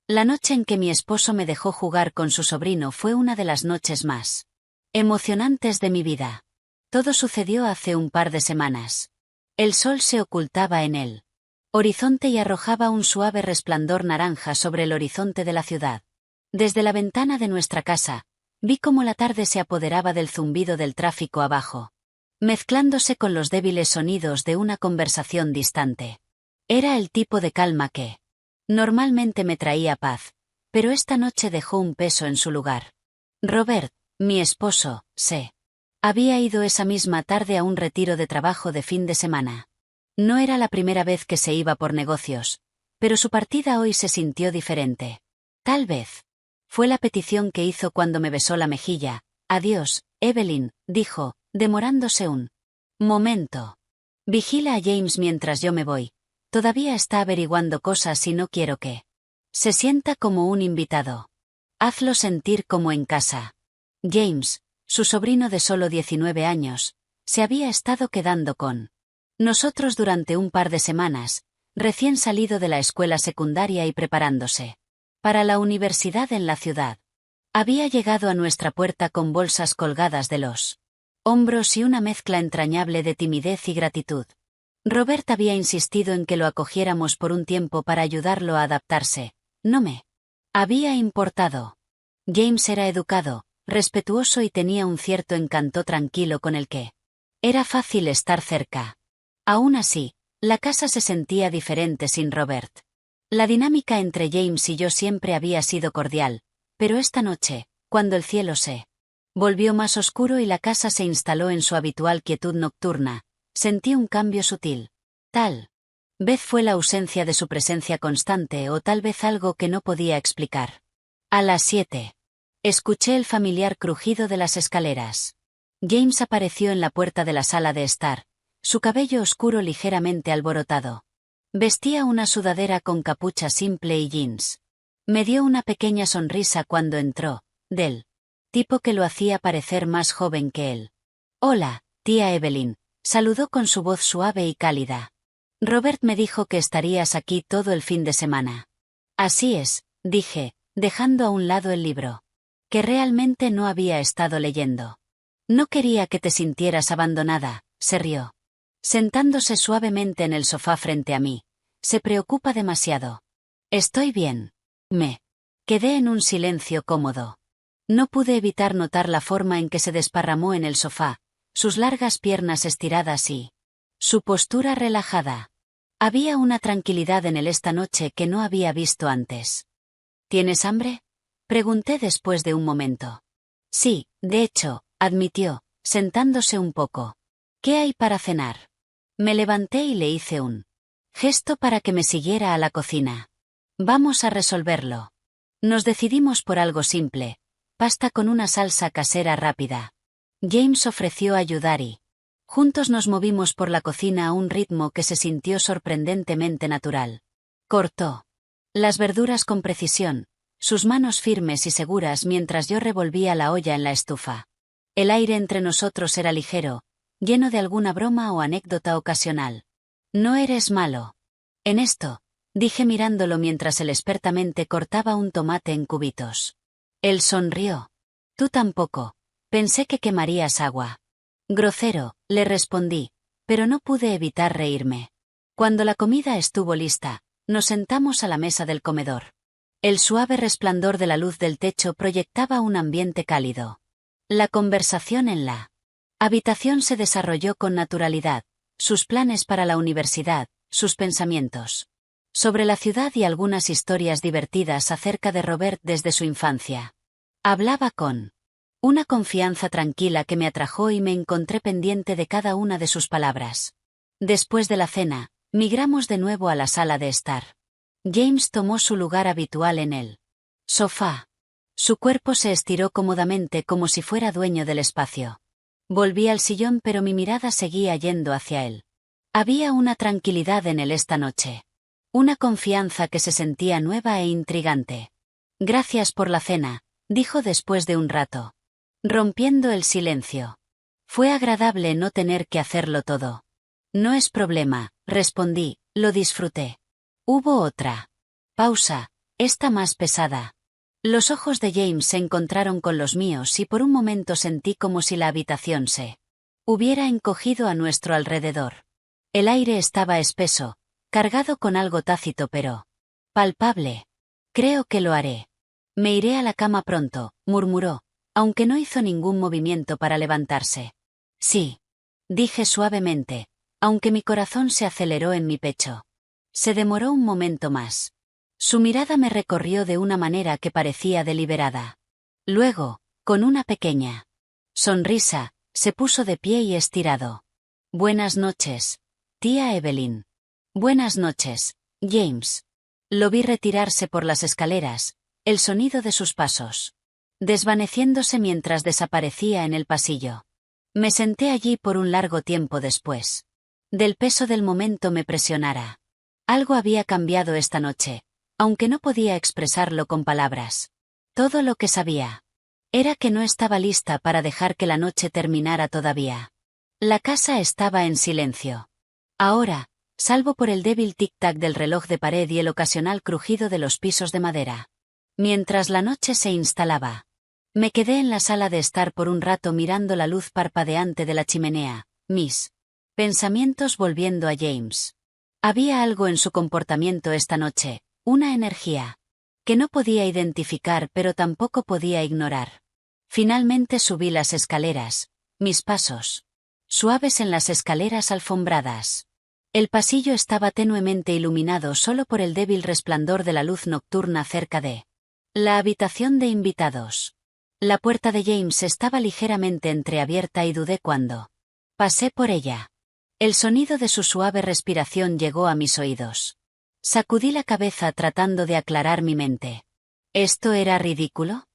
La noche en que mi esposo me dejó jugar con su sobrino fue una de las noches más emocionantes de mi vida. Todo sucedió hace un par de semanas. El sol se ocultaba en el horizonte y arrojaba un suave resplandor naranja sobre el horizonte de la ciudad. Desde la ventana de nuestra casa, vi cómo la tarde se apoderaba del zumbido del tráfico abajo, mezclándose con los débiles sonidos de una conversación distante. Era el tipo de calma que normalmente me traía paz, pero esta noche dejó un peso en su lugar. Robert, mi esposo, había ido esa misma tarde a un retiro de trabajo de fin de semana. No era la primera vez que se iba por negocios, pero su partida hoy se sintió diferente. Tal vez fue la petición que hizo cuando me besó la mejilla. Adiós, Evelyn, dijo, demorándose un momento. Vigila a James mientras yo me voy. Todavía está averiguando cosas y no quiero que se sienta como un invitado. Hazlo sentir como en casa. James, su sobrino de solo 19 años, se había estado quedando con nosotros durante un par de semanas, recién salido de la escuela secundaria y preparándose para la universidad en la ciudad. Había llegado a nuestra puerta con bolsas colgadas de los hombros y una mezcla entrañable de timidez y gratitud. Robert había insistido en que lo acogiéramos por un tiempo para ayudarlo a adaptarse. No me había importado. James era educado, respetuoso y tenía un cierto encanto tranquilo con el que era fácil estar cerca. Aún así, la casa se sentía diferente sin Robert. La dinámica entre James y yo siempre había sido cordial, pero esta noche, cuando el cielo se volvió más oscuro y la casa se instaló en su habitual quietud nocturna, sentí un cambio sutil. Tal vez fue la ausencia de su presencia constante o tal vez algo que no podía explicar. A las 7. Escuché el familiar crujido de las escaleras. James apareció en la puerta de la sala de estar, su cabello oscuro ligeramente alborotado. Vestía una sudadera con capucha simple y jeans. Me dio una pequeña sonrisa cuando entró, del tipo que lo hacía parecer más joven que él. Hola, tía Evelyn, saludó con su voz suave y cálida. Robert me dijo que estarías aquí todo el fin de semana. Así es, dije, dejando a un lado el libro que realmente no había estado leyendo. No quería que te sintieras abandonada, se rió. Sentándose suavemente en el sofá frente a mí. Se preocupa demasiado. Estoy bien. Me quedé en un silencio cómodo. No pude evitar notar la forma en que se desparramó en el sofá, sus largas piernas estiradas y su postura relajada. Había una tranquilidad en él esta noche que no había visto antes. ¿Tienes hambre?, pregunté después de un momento. Sí, de hecho, admitió, sentándose un poco. ¿Qué hay para cenar? Me levanté y le hice un gesto para que me siguiera a la cocina. Vamos a resolverlo. Nos decidimos por algo simple, pasta con una salsa casera rápida. James ofreció ayudar y juntos nos movimos por la cocina a un ritmo que se sintió sorprendentemente natural. Cortó las verduras con precisión, sus manos firmes y seguras mientras yo revolvía la olla en la estufa. El aire entre nosotros era ligero, lleno de alguna broma o anécdota ocasional. No eres malo en esto, dije mirándolo mientras él expertamente cortaba un tomate en cubitos. Él sonrió. Tú tampoco. Pensé que quemarías agua. Grosero, le respondí, pero no pude evitar reírme. Cuando la comida estuvo lista, nos sentamos a la mesa del comedor. El suave resplandor de la luz del techo proyectaba un ambiente cálido. La conversación en la habitación se desarrolló con naturalidad, sus planes para la universidad, sus pensamientos sobre la ciudad y algunas historias divertidas acerca de Robert desde su infancia. Hablaba con una confianza tranquila que me atrajo y me encontré pendiente de cada una de sus palabras. Después de la cena, migramos de nuevo a la sala de estar. James tomó su lugar habitual en el sofá. Su cuerpo se estiró cómodamente como si fuera dueño del espacio. Volví al sillón pero mi mirada seguía yendo hacia él. Había una tranquilidad en él esta noche. Una confianza que se sentía nueva e intrigante. Gracias por la cena, dijo después de un rato, rompiendo el silencio. Fue agradable no tener que hacerlo todo. No es problema, respondí, lo disfruté. Hubo otra pausa. Esta más pesada. Los ojos de James se encontraron con los míos y por un momento sentí como si la habitación se hubiera encogido a nuestro alrededor. El aire estaba espeso, cargado con algo tácito pero palpable. Creo que lo haré. Me iré a la cama pronto, murmuró, aunque no hizo ningún movimiento para levantarse. Sí. Dije suavemente, aunque mi corazón se aceleró en mi pecho. Se demoró un momento más. Su mirada me recorrió de una manera que parecía deliberada. Luego, con una pequeña sonrisa, se puso de pie y estirado. Buenas noches, tía Evelyn. Buenas noches, James. Lo vi retirarse por las escaleras, el sonido de sus pasos desvaneciéndose mientras desaparecía en el pasillo. Me senté allí por un largo tiempo después. Del peso del momento me presionara. Algo había cambiado esta noche, aunque no podía expresarlo con palabras. Todo lo que sabía era que no estaba lista para dejar que la noche terminara todavía. La casa estaba en silencio. Ahora, salvo por el débil tic-tac del reloj de pared y el ocasional crujido de los pisos de madera. Mientras la noche se instalaba, me quedé en la sala de estar por un rato mirando la luz parpadeante de la chimenea, mis pensamientos volviendo a James. Había algo en su comportamiento esta noche, una energía que no podía identificar pero tampoco podía ignorar. Finalmente subí las escaleras, mis pasos suaves en las escaleras alfombradas. El pasillo estaba tenuemente iluminado solo por el débil resplandor de la luz nocturna cerca de la habitación de invitados. La puerta de James estaba ligeramente entreabierta y dudé cuando pasé por ella. El sonido de su suave respiración llegó a mis oídos. Sacudí la cabeza tratando de aclarar mi mente. ¿Esto era ridículo?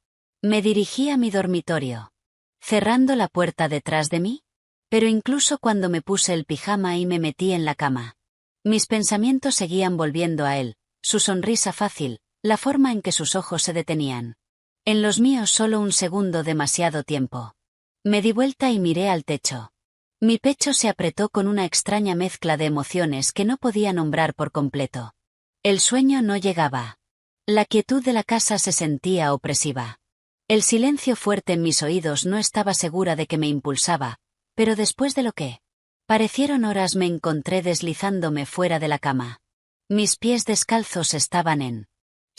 Me dirigí a mi dormitorio, cerrando la puerta detrás de mí. Pero incluso cuando me puse el pijama y me metí en la cama, mis pensamientos seguían volviendo a él, su sonrisa fácil, la forma en que sus ojos se detenían. En los míos solo un segundo demasiado tiempo. Me di vuelta y miré al techo. Mi pecho se apretó con una extraña mezcla de emociones que no podía nombrar por completo. El sueño no llegaba. La quietud de la casa se sentía opresiva. El silencio fuerte en mis oídos no estaba segura de que me impulsaba, pero después de lo que parecieron horas me encontré deslizándome fuera de la cama. Mis pies descalzos estaban en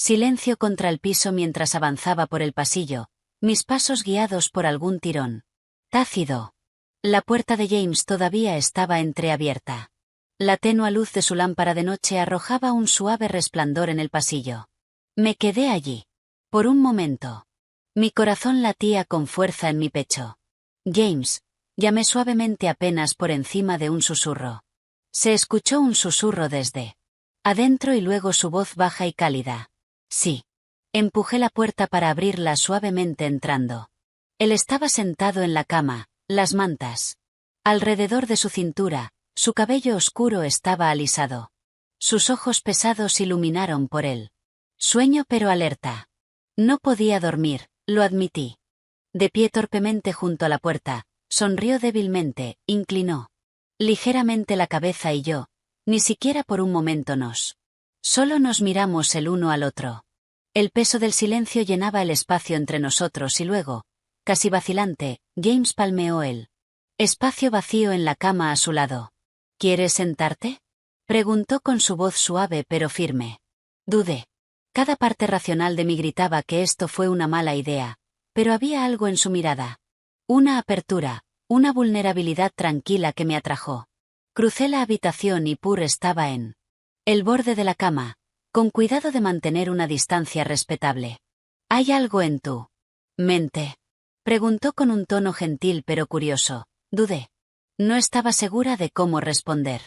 silencio contra el piso mientras avanzaba por el pasillo, mis pasos guiados por algún tirón tácido. La puerta de James todavía estaba entreabierta. La tenua luz de su lámpara de noche arrojaba un suave resplandor en el pasillo. Me quedé allí. Por un momento. Mi corazón latía con fuerza en mi pecho. James, llamé suavemente apenas por encima de un susurro. Se escuchó un susurro desde adentro y luego su voz baja y cálida. Sí. Empujé la puerta para abrirla suavemente entrando. Él estaba sentado en la cama, las mantas alrededor de su cintura, su cabello oscuro estaba alisado. Sus ojos pesados iluminaron por él. Sueño pero alerta. No podía dormir, lo admití. De pie torpemente junto a la puerta, sonrió débilmente, inclinó ligeramente la cabeza y yo, ni siquiera por un momento solo nos miramos el uno al otro. El peso del silencio llenaba el espacio entre nosotros y luego, casi vacilante, James palmeó el espacio vacío en la cama a su lado. ¿Quieres sentarte?, preguntó con su voz suave pero firme. Dudé. Cada parte racional de mí gritaba que esto fue una mala idea, pero había algo en su mirada. Una apertura, una vulnerabilidad tranquila que me atrajo. Crucé la habitación y Pur estaba en el borde de la cama, con cuidado de mantener una distancia respetable. ¿Hay algo en tu mente?, preguntó con un tono gentil pero curioso. Dudé. No estaba segura de cómo responder.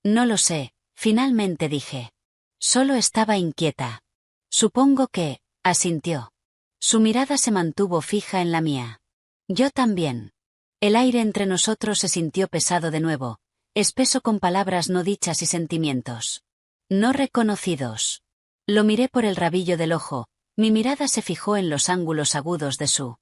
No lo sé, finalmente dije. Solo estaba inquieta. Supongo que, asintió. Su mirada se mantuvo fija en la mía. Yo también. El aire entre nosotros se sintió pesado de nuevo, espeso con palabras no dichas y sentimientos no reconocidos. Lo miré por el rabillo del ojo, mi mirada se fijó en los ángulos agudos de su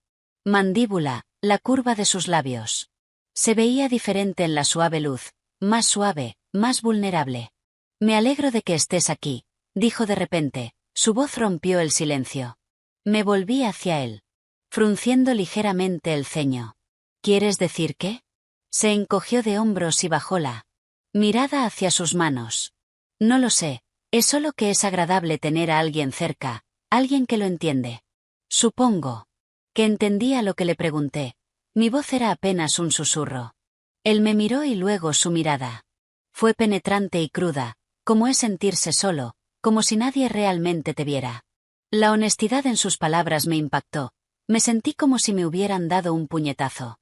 mandíbula, la curva de sus labios. Se veía diferente en la suave luz, más vulnerable. Me alegro de que estés aquí, dijo de repente, Su voz rompió el silencio. Me volví hacia él, frunciendo ligeramente el ceño. ¿Quieres decir qué? Se encogió de hombros y bajó la mirada hacia sus manos. No lo sé, es solo que es agradable tener a alguien cerca, alguien que lo entiende. Supongo que entendía lo que le pregunté. Mi voz era apenas un susurro. Él me miró y luego su mirada fue penetrante y cruda, como es sentirse solo, como si nadie realmente te viera. La honestidad en sus palabras me impactó. Me sentí como si me hubieran dado un puñetazo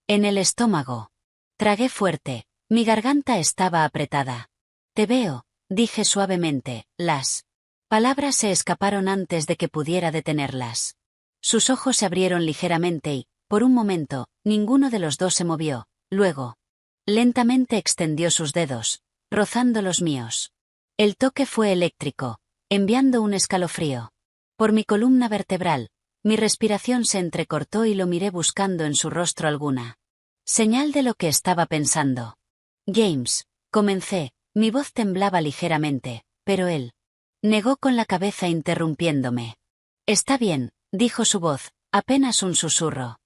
en el estómago. Tragué fuerte, mi garganta estaba apretada. Te veo, dije suavemente, las palabras se escaparon antes de que pudiera detenerlas. Sus ojos se abrieron ligeramente y, por un momento, ninguno de los dos se movió. Luego, lentamente extendió sus dedos, rozando los míos. El toque fue eléctrico, enviando un escalofrío por mi columna vertebral. Mi respiración se entrecortó y lo miré buscando en su rostro alguna señal de lo que estaba pensando. James, comencé, mi voz temblaba ligeramente, pero él negó con la cabeza interrumpiéndome. Está bien, dijo su voz, apenas un susurro.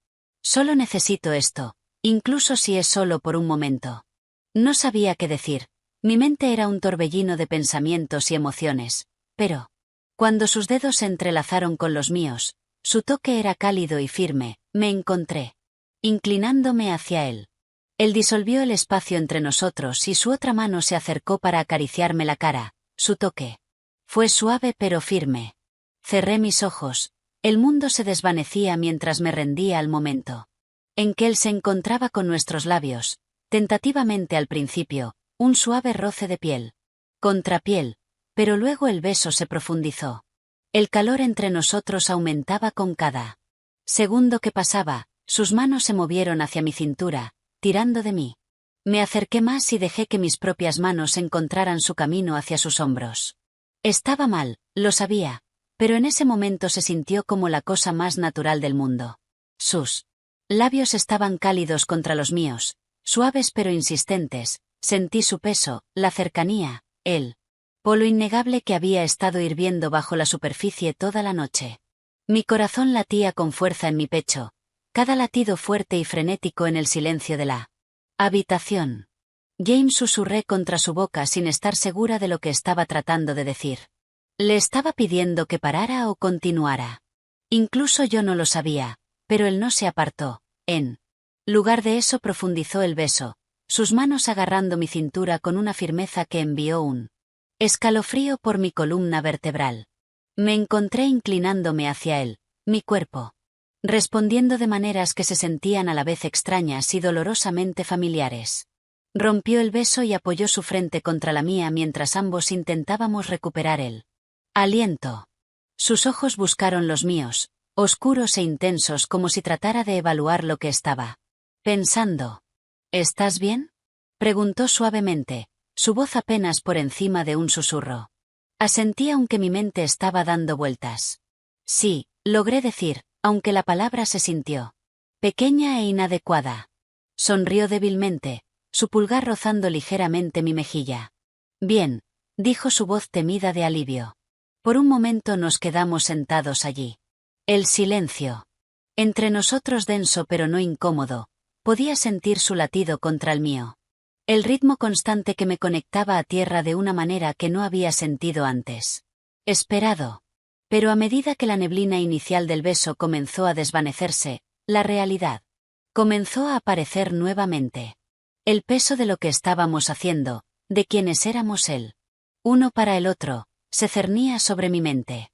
Solo necesito esto, incluso si es solo por un momento. No sabía qué decir. Mi mente era un torbellino de pensamientos y emociones, pero cuando sus dedos se entrelazaron con los míos, su toque era cálido y firme, me encontré inclinándome hacia él. Él disolvió el espacio entre nosotros y su otra mano se acercó para acariciarme la cara. Su toque fue suave pero firme. Cerré mis ojos. El mundo se desvanecía mientras me rendía al momento en que él se encontraba con nuestros labios, tentativamente al principio, un suave roce de piel contra piel, pero luego el beso se profundizó. El calor entre nosotros aumentaba con cada segundo que pasaba. Sus manos se movieron hacia mi cintura, tirando de mí. Me acerqué más y dejé que mis propias manos encontraran su camino hacia sus hombros. Estaba mal, lo sabía, pero en ese momento se sintió como la cosa más natural del mundo. Sus labios estaban cálidos contra los míos, suaves pero insistentes. Sentí su peso, la cercanía, el polo innegable que había estado hirviendo bajo la superficie toda la noche. Mi corazón latía con fuerza en mi pecho, cada latido fuerte y frenético en el silencio de la habitación. James, susurré contra su boca sin estar segura de lo que estaba tratando de decir. ¿Le estaba pidiendo que parara o continuara? Incluso yo no lo sabía, pero él no se apartó. En lugar de eso profundizó el beso, sus manos agarrando mi cintura con una firmeza que envió un escalofrío por mi columna vertebral. Me encontré inclinándome hacia él, mi cuerpo respondiendo de maneras que se sentían a la vez extrañas y dolorosamente familiares. Rompió el beso y apoyó su frente contra la mía mientras ambos intentábamos recuperar el aliento. Sus ojos buscaron los míos, oscuros e intensos como si tratara de evaluar lo que estaba pensando. ¿Estás bien?, preguntó suavemente, su voz apenas por encima de un susurro. Asentí aunque mi mente estaba dando vueltas. Sí, logré decir, aunque la palabra se sintió pequeña e inadecuada. Sonrió débilmente, su pulgar rozando ligeramente mi mejilla. Bien, dijo su voz temida de alivio. Por un momento nos quedamos sentados allí. El silencio entre nosotros denso pero no incómodo, podía sentir su latido contra el mío. El ritmo constante que me conectaba a tierra de una manera que no había sentido antes. Esperado. Pero a medida que la neblina inicial del beso comenzó a desvanecerse, la realidad comenzó a aparecer nuevamente. El peso de lo que estábamos haciendo, de quienes éramos él, uno para el otro, se cernía sobre mi mente.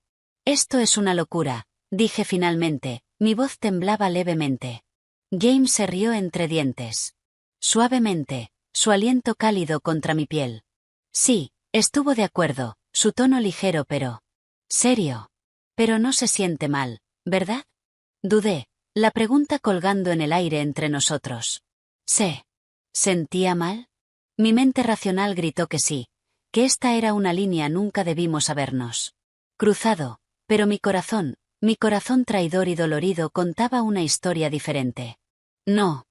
Esto es una locura, dije finalmente, mi voz temblaba levemente. James se rió entre dientes. Suavemente, su aliento cálido contra mi piel. Sí, estuvo de acuerdo, su tono ligero pero serio. Pero no se siente mal, ¿verdad? Dudé, la pregunta colgando en el aire entre nosotros. ¿Se sentía mal? Mi mente racional gritó que sí, que esta era una línea nunca debimos habernos cruzado, pero mi corazón traidor y dolorido contaba una historia diferente. No.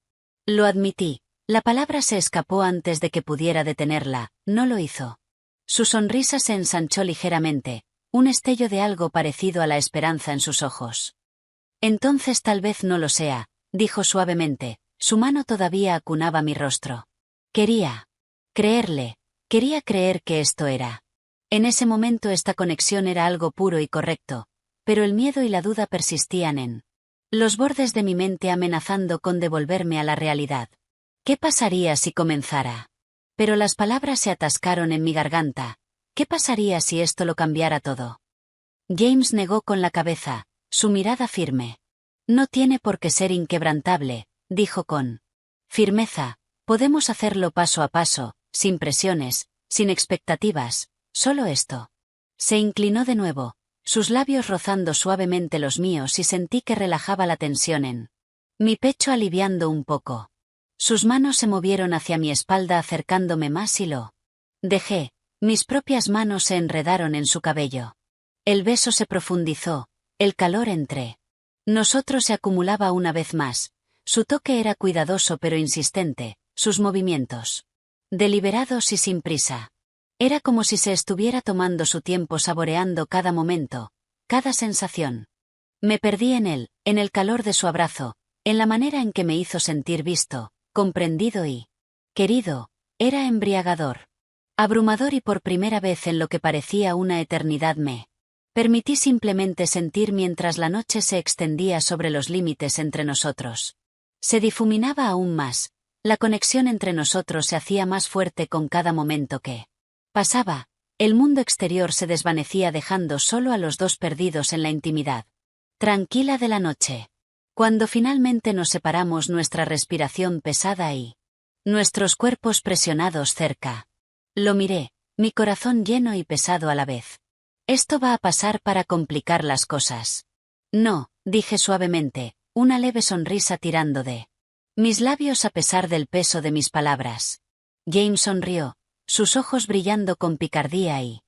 Lo admití, la palabra se escapó antes de que pudiera detenerla, no lo hizo. Su sonrisa se ensanchó ligeramente, un estello de algo parecido a la esperanza en sus ojos. Entonces tal vez no lo sea, dijo suavemente, su mano todavía acunaba mi rostro. Quería creerle, quería creer que esto era. En ese momento esta conexión era algo puro y correcto, pero el miedo y la duda persistían en los bordes de mi mente amenazando con devolverme a la realidad. ¿Qué pasaría si comenzara? Pero las palabras se atascaron en mi garganta. ¿Qué pasaría si esto lo cambiara todo? James negó con la cabeza, su mirada firme. No tiene por qué ser inquebrantable, dijo con firmeza. Podemos hacerlo paso a paso, sin presiones, sin expectativas, solo esto. Se inclinó de nuevo, sus labios rozando suavemente los míos y sentí que relajaba la tensión en mi pecho aliviando un poco. Sus manos se movieron hacia mi espalda acercándome más y lo dejé, mis propias manos se enredaron en su cabello. El beso se profundizó, el calor entre nosotros se acumulaba una vez más, su toque era cuidadoso pero insistente, sus movimientos deliberados y sin prisa. Era como si se estuviera tomando su tiempo saboreando cada momento, cada sensación. Me perdí en él, en el calor de su abrazo, en la manera en que me hizo sentir visto, comprendido y querido. Era embriagador, abrumador y por primera vez en lo que parecía una eternidad me permití simplemente sentir mientras la noche se extendía sobre los límites entre nosotros. Se difuminaba aún más, la conexión entre nosotros se hacía más fuerte con cada momento que pasaba, el mundo exterior se desvanecía dejando solo a los dos perdidos en la intimidad tranquila de la noche. Cuando finalmente nos separamos, nuestra respiración pesada y nuestros cuerpos presionados cerca. Lo miré, mi corazón lleno y pesado a la vez. Esto va a pasar para complicar las cosas. No, dije suavemente, una leve sonrisa tirando de mis labios a pesar del peso de mis palabras. James sonrió, sus ojos brillando con picardía y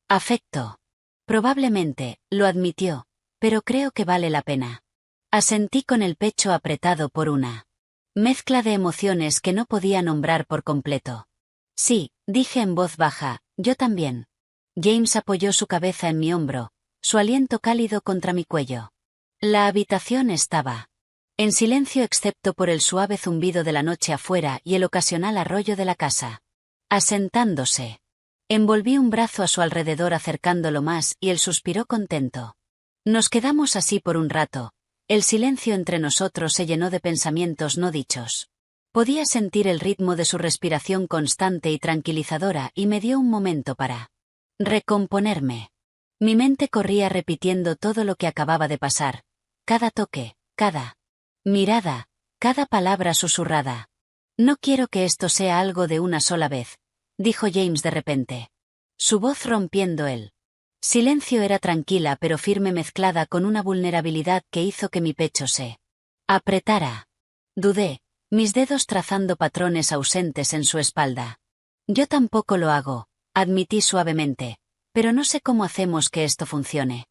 afecto. Probablemente, lo admitió, pero creo que vale la pena. Asentí con el pecho apretado por una mezcla de emociones que no podía nombrar por completo. Sí, dije en voz baja, yo también. James apoyó su cabeza en mi hombro, su aliento cálido contra mi cuello. La habitación estaba en silencio excepto por el suave zumbido de la noche afuera y el ocasional arroyo de la casa. Asentándose. Envolví un brazo a su alrededor acercándolo más y él suspiró contento. Nos quedamos así por un rato. El silencio entre nosotros se llenó de pensamientos no dichos. Podía sentir el ritmo de su respiración constante y tranquilizadora y me dio un momento para recomponerme. Mi mente corría repitiendo todo lo que acababa de pasar. Cada toque, cada mirada, cada palabra susurrada. No quiero que esto sea algo de una sola vez, dijo James de repente. Su voz rompiendo el silencio era tranquila pero firme mezclada con una vulnerabilidad que hizo que mi pecho se apretara. Dudé, mis dedos trazando patrones ausentes en su espalda. Yo tampoco lo hago, admití suavemente, pero no sé cómo hacemos que esto funcione.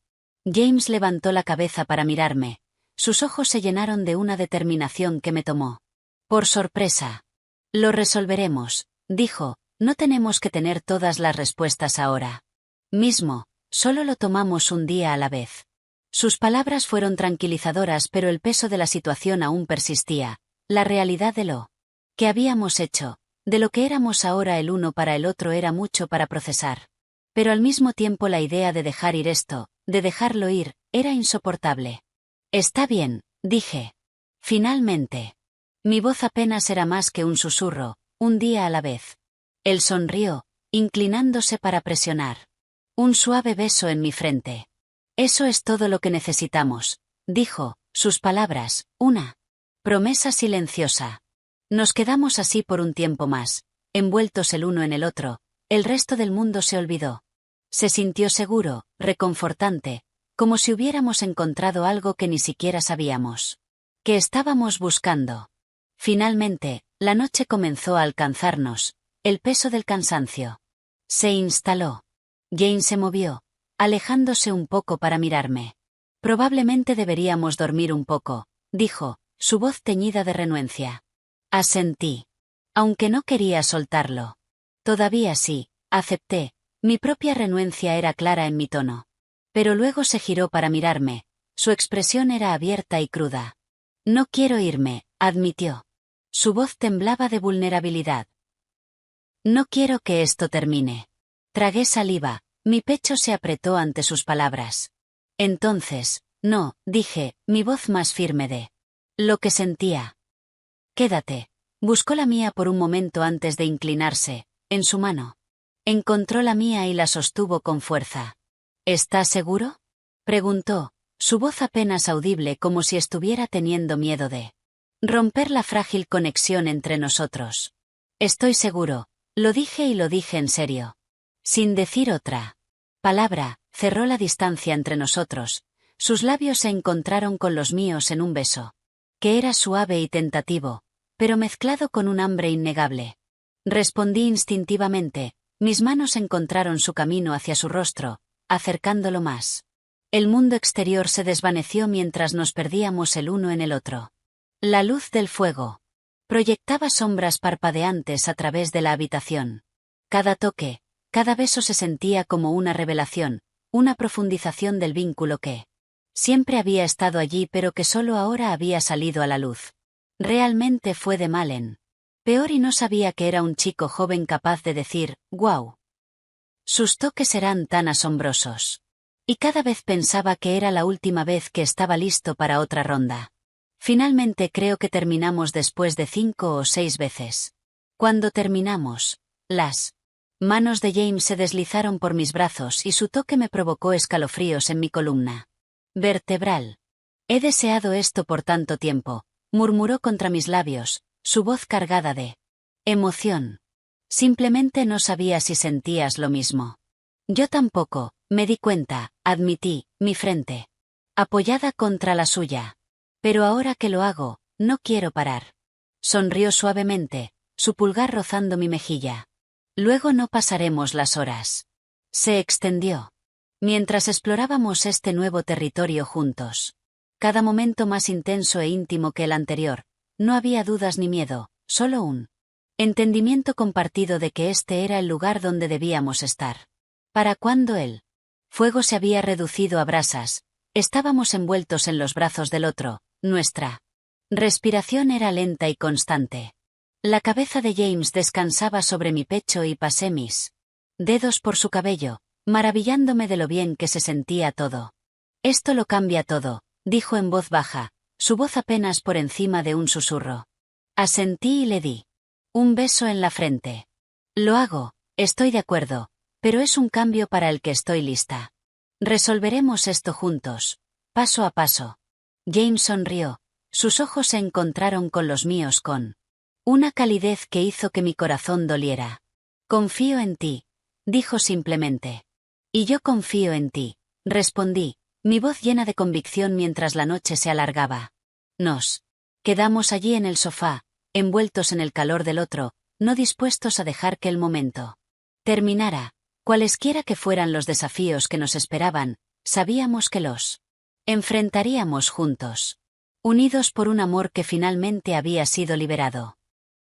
James levantó la cabeza para mirarme, sus ojos se llenaron de una determinación que me tomó por sorpresa. Lo resolveremos, dijo, no tenemos que tener todas las respuestas ahora mismo, solo lo tomamos un día a la vez. Sus palabras fueron tranquilizadoras pero el peso de la situación aún persistía, la realidad de lo que habíamos hecho, de lo que éramos ahora el uno para el otro era mucho para procesar. Pero al mismo tiempo la idea de dejar ir esto, de dejarlo ir, era insoportable. Está bien, dije. Finalmente. Mi voz apenas era más que un susurro, un día a la vez. Él sonrió, inclinándose para presionar un suave beso en mi frente. Eso es todo lo que necesitamos, dijo, sus palabras, una promesa silenciosa. Nos quedamos así por un tiempo más, envueltos el uno en el otro, el resto del mundo se olvidó. Se sintió seguro, reconfortante, como si hubiéramos encontrado algo que ni siquiera sabíamos que estábamos buscando. Finalmente, la noche comenzó a alcanzarnos, el peso del cansancio se instaló. Jane se movió, alejándose un poco para mirarme. Probablemente deberíamos dormir un poco, dijo, su voz teñida de renuencia. Asentí. Aunque no quería soltarlo. Todavía sí, acepté, mi propia renuencia era clara en mi tono. Pero luego se giró para mirarme. Su expresión era abierta y cruda. No quiero irme, admitió. Su voz temblaba de vulnerabilidad. No quiero que esto termine. Tragué saliva, mi pecho se apretó ante sus palabras. Entonces, no, dije, mi voz más firme de lo que sentía. Quédate. Buscó la mía por un momento antes de inclinarse, en su mano. Encontró la mía y la sostuvo con fuerza. ¿Estás seguro? Preguntó, su voz apenas audible como si estuviera teniendo miedo de romper la frágil conexión entre nosotros. Estoy seguro, lo dije y lo dije en serio. Sin decir otra palabra, cerró la distancia entre nosotros, sus labios se encontraron con los míos en un beso, que era suave y tentativo, pero mezclado con un hambre innegable. Respondí instintivamente, mis manos encontraron su camino hacia su rostro, acercándolo más. El mundo exterior se desvaneció mientras nos perdíamos el uno en el otro. La luz del fuego proyectaba sombras parpadeantes a través de la habitación. Cada toque, cada beso se sentía como una revelación, una profundización del vínculo que siempre había estado allí pero que solo ahora había salido a la luz. Realmente fue de mal en peor y no sabía que era un chico joven capaz de decir, «Guau». Sus toques eran tan asombrosos. Y cada vez pensaba que era la última vez que estaba listo para otra ronda. Finalmente creo que terminamos después de 5 o 6 veces. Cuando terminamos, las manos de James se deslizaron por mis brazos y su toque me provocó escalofríos en mi columna vertebral. He deseado esto por tanto tiempo, murmuró contra mis labios, su voz cargada de emoción. Simplemente no sabía si sentías lo mismo. Yo tampoco, me di cuenta, admití, mi frente apoyada contra la suya. Pero ahora que lo hago, no quiero parar. Sonrió suavemente, su pulgar rozando mi mejilla. Luego no pasaremos las horas. Se extendió. Mientras explorábamos este nuevo territorio juntos. Cada momento más intenso e íntimo que el anterior, no había dudas ni miedo, solo un entendimiento compartido de que este era el lugar donde debíamos estar. Para cuando el fuego se había reducido a brasas, estábamos envueltos en los brazos del otro, nuestra respiración era lenta y constante. La cabeza de James descansaba sobre mi pecho y pasé mis dedos por su cabello, maravillándome de lo bien que se sentía todo. Esto lo cambia todo, dijo en voz baja, su voz apenas por encima de un susurro. Asentí y le di un beso en la frente. Lo hago, estoy de acuerdo, pero es un cambio para el que estoy lista. Resolveremos esto juntos, paso a paso. James sonrió, sus ojos se encontraron con los míos con una calidez que hizo que mi corazón doliera. Confío en ti, dijo simplemente. Y yo confío en ti, respondí, mi voz llena de convicción mientras la noche se alargaba. Nos quedamos allí en el sofá, envueltos en el calor del otro, no dispuestos a dejar que el momento terminara. Cualesquiera que fueran los desafíos que nos esperaban, sabíamos que los enfrentaríamos juntos, unidos por un amor que finalmente había sido liberado.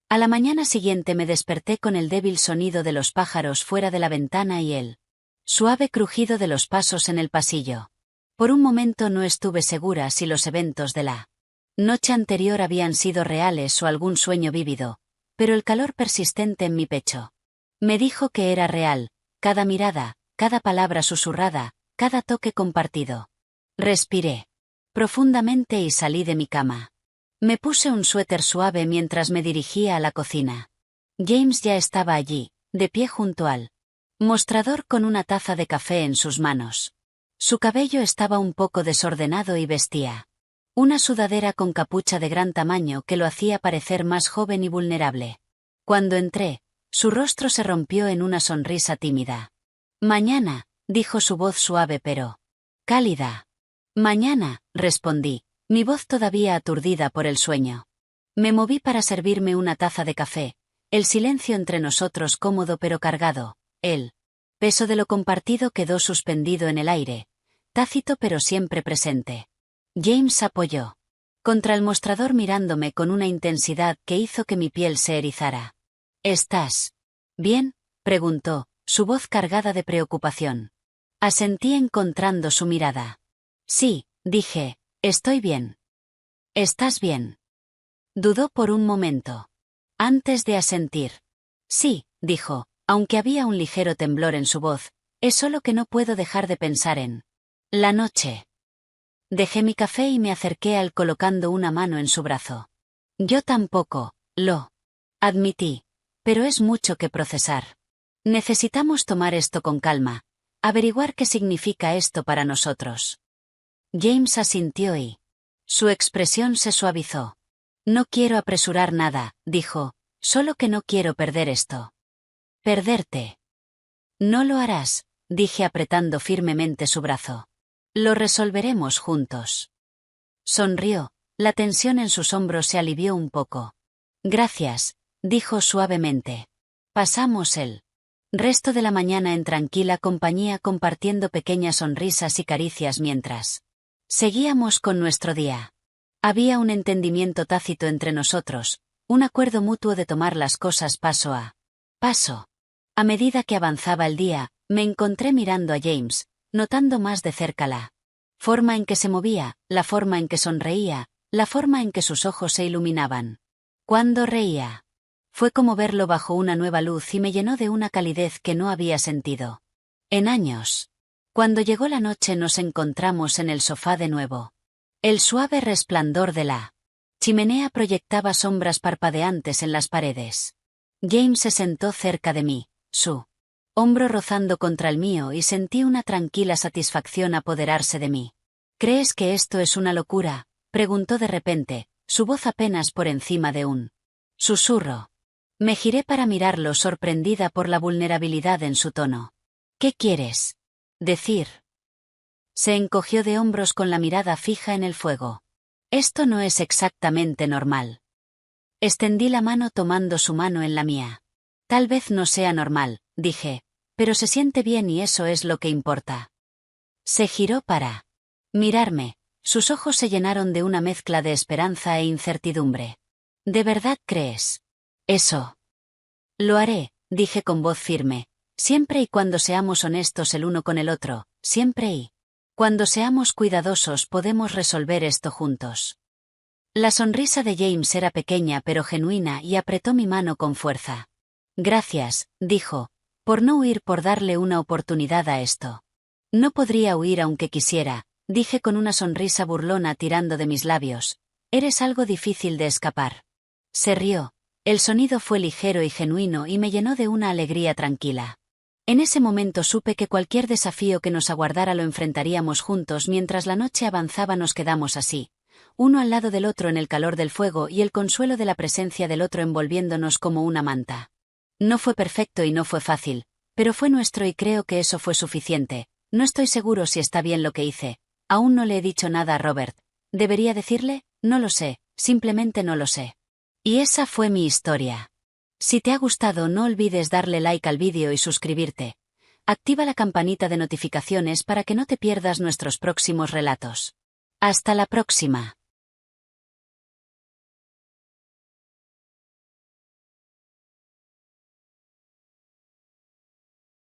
A la mañana siguiente me desperté con el débil sonido de los pájaros fuera de la ventana y el suave crujido de los pasos en el pasillo. Por un momento no estuve segura si los eventos de la noche anterior habían sido reales o algún sueño vívido, pero el calor persistente en mi pecho me dijo que era real. Cada mirada, cada palabra susurrada, cada toque compartido. Respiré profundamente y salí de mi cama. Me puse un suéter suave mientras me dirigía a la cocina. James ya estaba allí, de pie junto al mostrador con una taza de café en sus manos. Su cabello estaba un poco desordenado y vestía una sudadera con capucha de gran tamaño que lo hacía parecer más joven y vulnerable. Cuando entré, su rostro se rompió en una sonrisa tímida. Mañana, dijo su voz suave pero cálida. Mañana, respondí, mi voz todavía aturdida por el sueño. Me moví para servirme una taza de café, el silencio entre nosotros cómodo pero cargado, el peso de lo compartido quedó suspendido en el aire, tácito pero siempre presente. James apoyó contra el mostrador mirándome con una intensidad que hizo que mi piel se erizara. ¿Estás bien?, preguntó, su voz cargada de preocupación. Asentí encontrando su mirada. Sí, dije, estoy bien. ¿Estás bien? Dudó por un momento. Antes de asentir. Sí, dijo, aunque había un ligero temblor en su voz, es solo que no puedo dejar de pensar en la noche. Dejé mi café y me acerqué a él colocando una mano en su brazo. Yo tampoco, lo admití, pero es mucho que procesar. Necesitamos tomar esto con calma, averiguar qué significa esto para nosotros. James asintió y su expresión se suavizó. No quiero apresurar nada, dijo, solo que no quiero perder esto. Perderte. No lo harás, dije apretando firmemente su brazo. Lo resolveremos juntos. Sonrió, la tensión en sus hombros se alivió un poco. Gracias, dijo suavemente. Pasamos el resto de la mañana en tranquila compañía compartiendo pequeñas sonrisas y caricias mientras seguíamos con nuestro día. Había un entendimiento tácito entre nosotros, un acuerdo mutuo de tomar las cosas paso a paso. A medida que avanzaba el día, me encontré mirando a James, notando más de cerca la forma en que se movía, la forma en que sonreía, la forma en que sus ojos se iluminaban. Cuando reía. Fue como verlo bajo una nueva luz y me llenó de una calidez que no había sentido en años. Cuando llegó la noche nos encontramos en el sofá de nuevo. El suave resplandor de la chimenea proyectaba sombras parpadeantes en las paredes. James se sentó cerca de mí, su hombro rozando contra el mío y sentí una tranquila satisfacción apoderarse de mí. ¿Crees que esto es una locura?, preguntó de repente, su voz apenas por encima de un susurro. Me giré para mirarlo sorprendida por la vulnerabilidad en su tono. ¿Qué quieres decir? Se encogió de hombros con la mirada fija en el fuego. Esto no es exactamente normal. Extendí la mano tomando su mano en la mía. Tal vez no sea normal, dije, pero se siente bien y eso es lo que importa. Se giró para mirarme, sus ojos se llenaron de una mezcla de esperanza e incertidumbre. ¿De verdad crees eso? Lo haré, dije con voz firme, siempre y cuando seamos honestos el uno con el otro, siempre y cuando seamos cuidadosos podemos resolver esto juntos. La sonrisa de James era pequeña pero genuina y apretó mi mano con fuerza. Gracias, dijo, por no huir, por darle una oportunidad a esto. No podría huir aunque quisiera, dije con una sonrisa burlona tirando de mis labios. Eres algo difícil de escapar. Se rió. El sonido fue ligero y genuino y me llenó de una alegría tranquila. En ese momento supe que cualquier desafío que nos aguardara lo enfrentaríamos juntos. Mientras la noche avanzaba nos quedamos así, uno al lado del otro en el calor del fuego y el consuelo de la presencia del otro envolviéndonos como una manta. No fue perfecto y no fue fácil, pero fue nuestro y creo que eso fue suficiente. No estoy seguro si está bien lo que hice. Aún no le he dicho nada a Robert. ¿Debería decirle? No lo sé, simplemente no lo sé. Y esa fue mi historia. Si te ha gustado no olvides darle like al vídeo y suscribirte. Activa la campanita de notificaciones para que no te pierdas nuestros próximos relatos. Hasta la próxima.